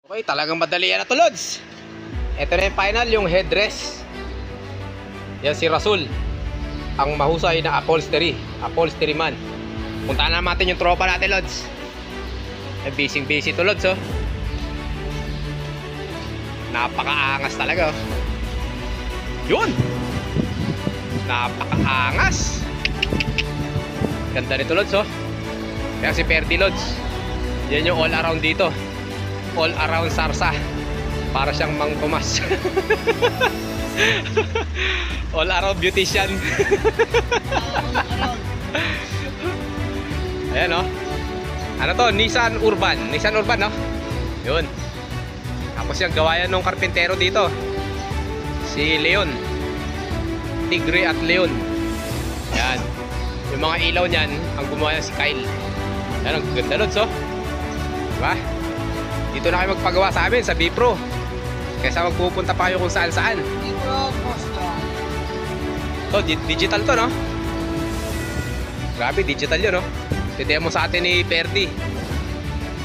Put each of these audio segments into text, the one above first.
Okay, talagang madali yan na to, Lods. Ito na yung final, yung headrest. Yan si Rasul, ang mahusay na upholstery man. Puntaan na natin yung tropa natin, Lods. Busy to, Lods, oh. Napakaangas talaga, oh. Yun! Napakaangas! Ganda nito, Lods, oh. Kaya si Perdi, Lods, yan yung all around dito. All around sarsa. Para siyang Mang Tomas. All around beautician. Ayan, oh. Ano to? Nissan Urban, no? Yun. Tapos yung gawayan ng karpintero dito, si Leon. Tigre at Leon. Yan. Yung mga ilaw niyan, ang gumawa si Kyle. Yan, ang ganda, Lods, oh. Diba? Dito na kayo magpagawa sa amin, sa Bipro. Kaysa magpupunta pa kayo kung saan-saan. So, digital to, no? Grabe, digital yun, no? Demo sa atin ni Perdi.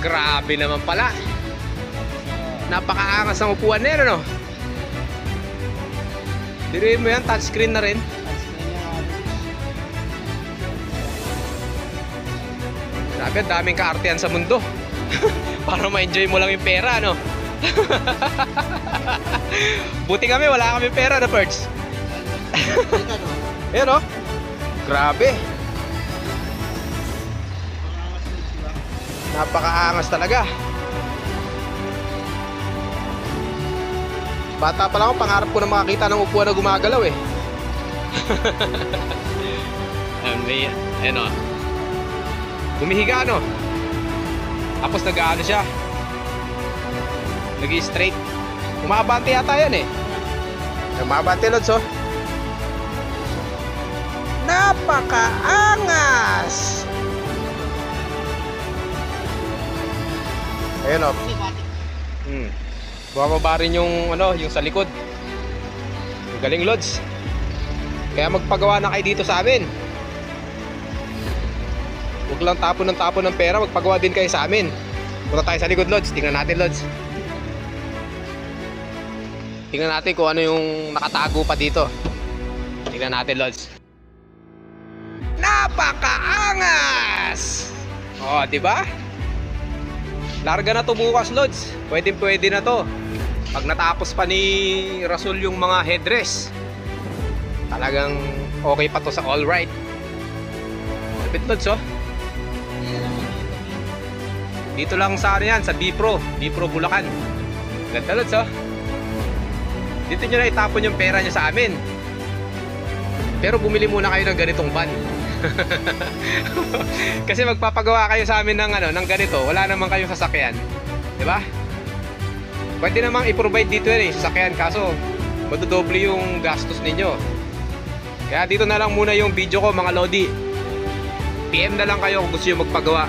Grabe naman pala. Napakaangas ng upuan na yun, no? Diruin mo yan, touchscreen na rin. Grabe, daming kaartehan sa mundo. Para ma-enjoy mo lang yung pera, no? Buti kami, wala kami pera na Perds. Ayan, no? Grabe. Napakaangas talaga. Bata pa lang ako, pangarap ko na makakita ng upuan na gumagalaw, eh. Ayan, no? Bumihiga, no? Tapos nag-ano siya, nag-straight. Umabante yata yan, eh. Umabante, Lods, oh. Napakaangas. Ayan, oh. Bumaba rin yung, ano, yung sa likod. Galing, Lods. Kaya magpagawa na kayo dito sa amin. Huwag lang tapon ng pera, magpagawa din kayo sa amin. Punta tayo sa likod, Lods. Tingnan natin, Lods. Tingnan natin kung ano yung nakatago pa dito. Tingnan natin, Lods. Napakaangas! Oh, di ba? Larga na to bukas, Lods. Pwede na to. Pag natapos pa ni Rasul yung mga headrest, talagang okay pa to sa all right. Lapit, Lods, oh. Dito lang sa ano yan, sa Bipro Bulacan. Ganda, Lods, oh. Dito nyo na itapon yung pera nyo sa amin. Pero bumili muna kayo ng ganitong van. Kasi magpapagawa kayo sa amin ng, ano, ng ganito, wala naman kayong sasakyan, diba? Pwede namang i-provide dito yan, eh, sasakyan. Kaso madodoble yung gastos ninyo. Kaya dito na lang muna yung video ko, mga Lodi. PM na lang kayo kung gusto nyo magpagawa.